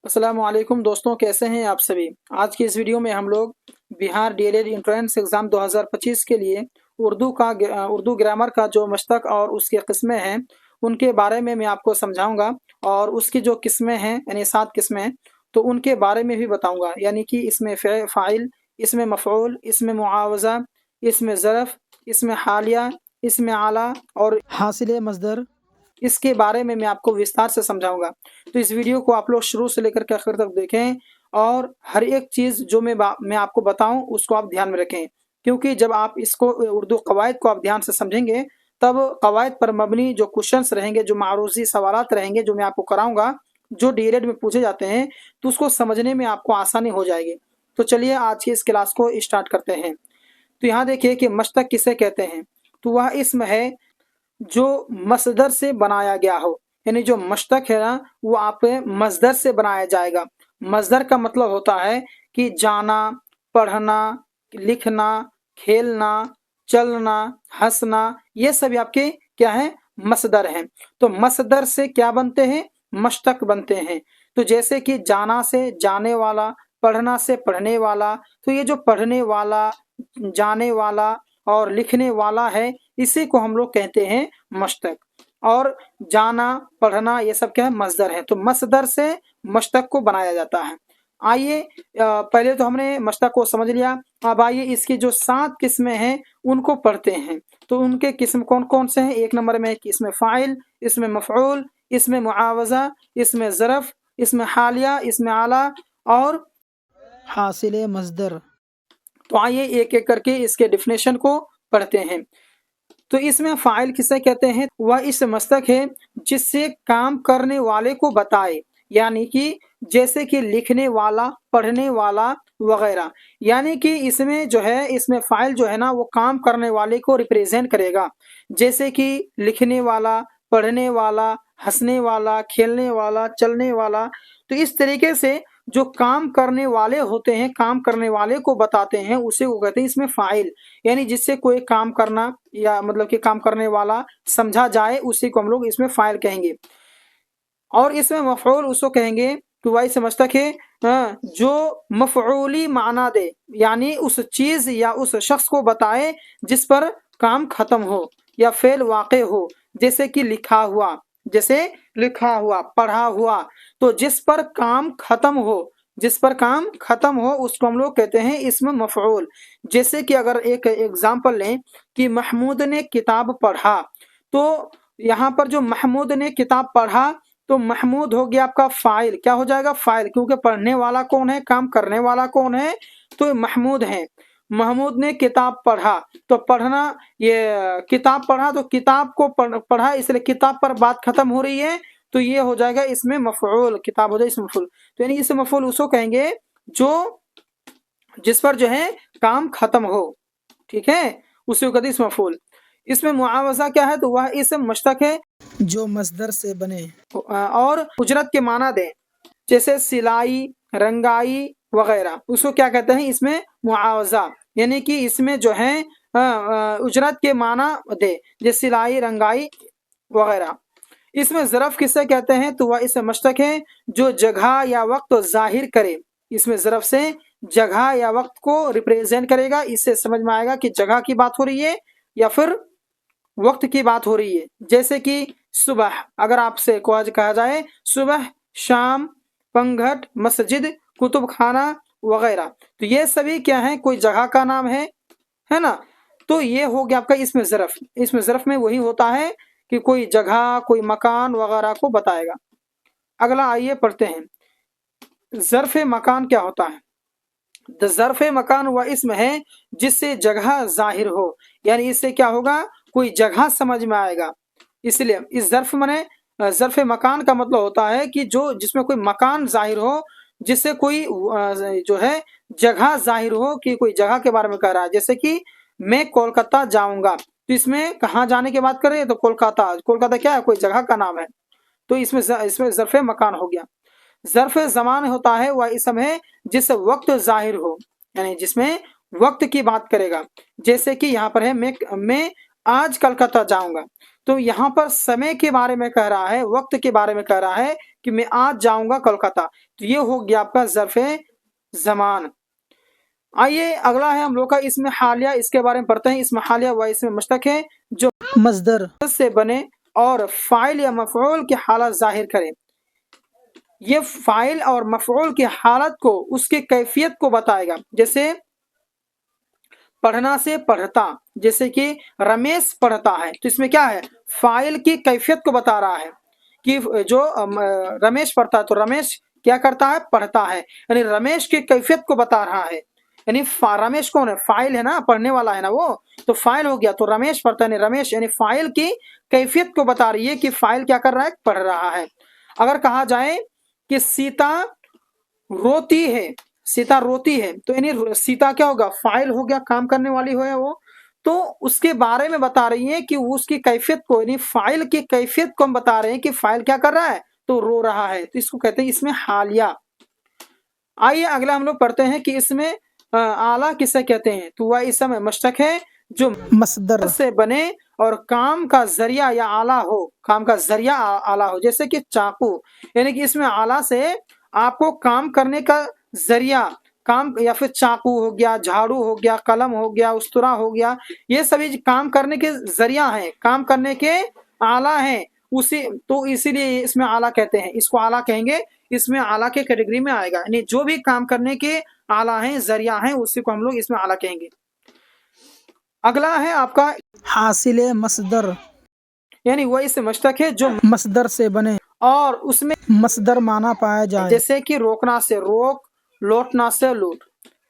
अस्सलामुअलैकुम दोस्तों, कैसे हैं आप सभी। आज की इस वीडियो में हम लोग बिहार डीएलएड एंट्रेंस एग्ज़ाम 2025 के लिए उर्दू ग्रामर का जो मशतक और उसके किस्में हैं उनके बारे में मैं आपको समझाऊंगा। और उसकी जो किस्में हैं यानी 7 किस्में हैं तो उनके बारे में भी बताऊंगा। यानी कि इसमें फ़ाइल, इसमें मफ़ऊल, इसमें मुआवज़ा, इसमें ज़रफ़, इसमें हालिया, इसमें आला और हासिल मज़दर, इसके बारे में मैं आपको विस्तार से समझाऊंगा। तो इस वीडियो को आप लोग शुरू से लेकर के आखिर तक देखें और हर एक चीज़ जो मैं आपको बताऊं उसको आप ध्यान में रखें, क्योंकि जब आप इसको उर्दू कवायद को आप ध्यान से समझेंगे तब कवायद पर मबनी जो क्वेश्चंस रहेंगे, जो मारूजी सवालात रहेंगे, जो मैं आपको कराऊंगा, जो डीएलएड में पूछे जाते हैं, तो उसको समझने में आपको आसानी हो जाएगी। तो चलिए आज की इस क्लास को स्टार्ट करते हैं। तो यहाँ देखिए कि मशतक किसे कहते हैं। तो वह इसम है जो मसदर से बनाया गया हो, यानी जो मशतक है ना वो आप मसदर से बनाया जाएगा। मसदर का मतलब होता है कि जाना, पढ़ना, लिखना, खेलना, चलना, हंसना, ये सभी आपके क्या है, मसदर हैं। तो मसदर से क्या बनते हैं, मशतक बनते हैं। तो जैसे कि जाना से जाने वाला, पढ़ना से पढ़ने वाला, तो ये जो पढ़ने वाला, जाने वाला और लिखने वाला है, इसी को हम लोग कहते हैं मशतक। और जाना, पढ़ना, ये सब क्या है, मसदर है। तो मसदर से मशतक को बनाया जाता है। आइए, पहले तो हमने मशतक को समझ लिया। अब आइए इसकी जो 7 किस्में हैं उनको पढ़ते हैं। तो उनके किस्म कौन कौन से हैं। एक नंबर में इसमें फ़ाइल, इसमें मफ़ऊल, इसमें मुआवज़ा, इसमें ज़रफ़, इसमें हालिया, इसमें आला और हासिल मसदर। तो आइए एक एक करके इसके डिफिनेशन को पढ़ते हैं। तो इसमें फ़ाइल किसे कहते हैं, वह इस मस्तक है जिससे काम करने वाले को बताए, यानी कि जैसे कि लिखने वाला, पढ़ने वाला वगैरह। यानी कि इसमें जो है, इसमें फ़ाइल जो है ना वो काम करने वाले को रिप्रेजेंट करेगा। जैसे कि लिखने वाला, पढ़ने वाला, हंसने वाला, खेलने वाला, चलने वाला। तो इस तरीके से जो काम करने वाले होते हैं, काम करने वाले को बताते हैं, उसे वो कहते हैं इसमें फ़ाइल। यानी जिससे कोई काम करना या मतलब कि काम करने वाला समझा जाए, उसी को हम लोग इसमें फ़ाइल कहेंगे। और इसमें मफ़ऊल उसको कहेंगे कि वही समझता है जो मफ़ऊली माना दे, यानी उस चीज़ या उस शख्स को बताए जिस पर काम खत्म हो या फेल वाक़े हो। जैसे कि लिखा हुआ, जैसे लिखा हुआ, पढ़ा हुआ। तो जिस पर काम खत्म हो, जिस पर काम खत्म हो उसको हम लोग कहते हैं इसमें मफ़ऊल। जैसे कि अगर एक एग्जाम्पल लें कि महमूद ने किताब पढ़ा, तो यहाँ पर जो महमूद ने किताब पढ़ा, तो महमूद हो गया आपका फ़ाइल। क्या हो जाएगा, फ़ाइल, क्योंकि पढ़ने वाला कौन है, काम करने वाला कौन है, तो महमूद है। महमूद ने किताब पढ़ा, तो पढ़ना, ये किताब पढ़ा, तो किताब को पढ़ा, इसलिए किताब पर बात खत्म हो रही है, तो ये हो जाएगा इसमें मफ़ऊल, किताब हो जाए इसमें मफ़ऊल। तो यानी इस मफ़ऊल उसको कहेंगे जो जिस पर जो है काम खत्म हो, ठीक है, उसी को कहते हैं इसमें मफ़ऊल। इसमें मुआवज़ा क्या है, तो वह इसम मुश्तक है जो मसदर से बने और उजरत के माना दे, जैसे सिलाई, रंगाई वगैरह, उसको क्या कहते हैं इसमें मुआवज़ा। यानी कि इसमें जो है उजरत के माना दे, जैसे सिलाई, रंगाई वगैरह। इसमें ज़रफ़ किससे कहते हैं, तो वह इसमें मुश्तक है जो जगह या वक्त जाहिर करे। इसमें ज़रफ़ से जगह या वक्त को रिप्रेजेंट करेगा। इससे समझ में आएगा कि जगह की बात हो रही है या फिर वक्त की बात हो रही है। जैसे कि सुबह, अगर आपसे कहा जाए सुबह, शाम, पंघट, मस्जिद, कुतुब खाना वगैरह, तो ये सभी क्या है, कोई जगह का नाम है ना। तो ये हो गया आपका इसमें ज़रफ़। इसमें ज़रफ़ में वही होता है कि कोई जगह, कोई मकान वगैरह को बताएगा। अगला आइए पढ़ते हैं, ज़र्फ़ मकान क्या होता है। ज़र्फ़ मकान वह इसम है जिससे जगह जाहिर हो, यानी इससे क्या होगा, कोई जगह समझ में आएगा। इसलिए इस ज़र्फ़ मने ज़र्फ़ मकान का मतलब होता है कि जो जिसमें कोई मकान जाहिर हो, जिससे कोई जो है जगह जाहिर हो कि कोई जगह के बारे में कह रहा है। जैसे कि मैं कोलकाता जाऊंगा, तो इसमें कहाँ जाने की बात कर रहे हैं, तो कोलकाता। कोलकाता क्या है, कोई जगह का नाम है। तो इसमें ज़र्फ़ मकान हो गया। ज़र्फ़ ज़मान होता है वह इसम है जिस वक्त जाहिर हो, यानी जिसमें वक्त की बात करेगा। जैसे कि यहाँ पर है मैं आज कलकत्ता जाऊंगा, तो यहाँ पर समय के बारे में कह रहा है, वक्त के बारे में कह रहा है कि मैं आज जाऊंगा कोलकाता। तो ये हो गया आपका ज़र्फ़े ज़मान। आइए अगला है हम लोग का इसमें हालिया, इसके बारे में पढ़ते हैं। इसमें हालिया व इसमें मुश्तक है जो मस्दर से बने और फ़ाइल या मफ़ऊल की हालत ज़ाहिर करे। ये फ़ाइल और मफ़ऊल की हालत को, उसकी कैफियत को बताएगा। जैसे पढ़ना से पढ़ता, जैसे कि रमेश पढ़ता है, तो इसमें क्या है, फ़ाइल की कैफियत को बता रहा है कि जो रमेश पढ़ता है, तो रमेश क्या करता है, पढ़ता है, यानी रमेश की कैफियत को बता रहा है। यानी रमेश कौन है, फाइल है ना, पढ़ने वाला है ना वो, तो फाइल हो गया। तो रमेश पढ़ता है, रमेश यानी फाइल की कैफियत को बता रही है कि फाइल क्या कर रहा है, पढ़ रहा है। अगर कहा जाए कि सीता रोती है, सीता रोती है, तो यानी सीता क्या होगा, फाइल हो गया, काम करने वाली हो या वो, तो उसके बारे में बता रही है कि उसकी कैफियत को, यानी फाइल की कैफियत को हम बता रहे हैं कि फाइल क्या कर रहा है, तो रो रहा है। तो इसको कहते हैं इसमें हालिया। आइए अगला हम लोग पढ़ते हैं कि इसमें आला किसे कहते हैं। तो वह इसम मुश्तक है जो मसदर से बने और काम का जरिया या आला हो, काम का जरिया आला हो। जैसे कि चाकू, यानी कि इसमें आला से आपको काम करने का जरिया, काम, या फिर चाकू हो गया, झाड़ू हो गया, कलम हो गया, उस्तरा हो गया, ये सभी काम करने के जरिया हैं, काम करने के आला हैं। उसी तो इसीलिए इसमें आला कहते हैं, इसको आला कहेंगे, इसमें आला के कैटेगरी में आएगा। यानी जो भी काम करने के आला हैं, जरिया हैं, उसी को हम लोग इसमें आला कहेंगे। अगला है आपका हासिल मसदर, यानी वह इस मुश्तक है जो मसदर से बने और उसमें मसदर माना पाया जाए। जैसे कि रोकना से रोक, लौटना से लूट,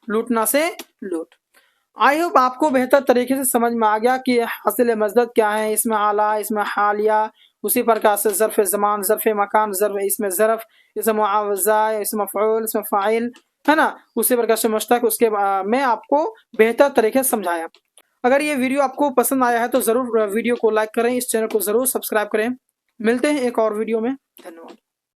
लूटना से लूट। आई होप आपको बेहतर तरीके से समझ में आ गया कि हासिल मसदर क्या है। इसमें आला, इसमें हालिया, उसी प्रकार से ज़र्फ़ ज़मान, ज़र्फ़ मकान, इसमें ज़र्फ़, इसमें मुआवज़ा, इसमें मफ़ऊल, इसमें फ़ाइल, है ना, उसी प्रकार से मुश्तक। उसके मैं आपको बेहतर तरीके से समझाया। अगर ये वीडियो आपको पसंद आया है तो ज़रूर वीडियो को लाइक करें, इस चैनल को ज़रूर सब्सक्राइब करें। मिलते हैं एक और वीडियो में, धन्यवाद।